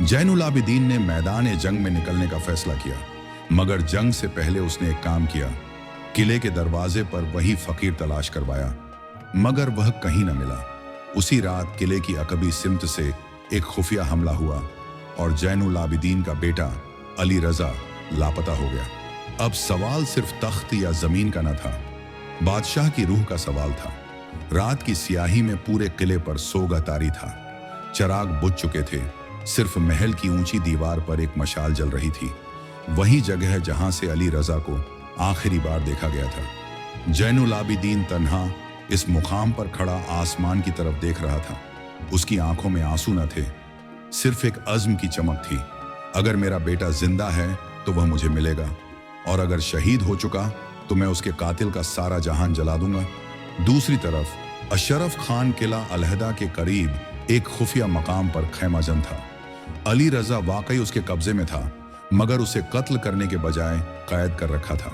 जैनुल आबिदीन ने मैदान जंग में निकलने का फैसला किया, मगर जंग से पहले उसने एक काम किया। किले के दरवाजे पर वही फकीर तलाश करवाया, मगर वह कहीं न मिला। उसी रात किले की अकबी सिमत से एक खुफिया हमला हुआ और जैनुल आबिदीन का बेटा अली रजा लापता हो गया। अब सवाल सिर्फ तख्त या जमीन का न था, बादशाह की रूह का सवाल था। रात की सियाही में पूरे किले पर सोगा तारी था। चिराग बुझ चुके थे, सिर्फ महल की ऊंची दीवार पर एक मशाल जल रही थी। वही जगह जहां से अली रजा को आखिरी बार देखा गया था। जैनुल आबिदीन तन्हा इस मुकाम पर खड़ा आसमान की तरफ देख रहा था। उसकी आंखों में आंसू न थे, सिर्फ एक अज़्म की चमक थी। अगर मेरा बेटा जिंदा है तो वह मुझे मिलेगा, और अगर शहीद हो चुका तो मैं उसके कातिल का सारा जहान जला दूंगा। दूसरी तरफ अशरफ खान किला अलहदा के करीब एक खुफिया मकाम पर खैमाजन था। अली रजा वाकई उसके कब्जे में था, मगर उसे कत्ल करने के बजाय कैद कर रखा था।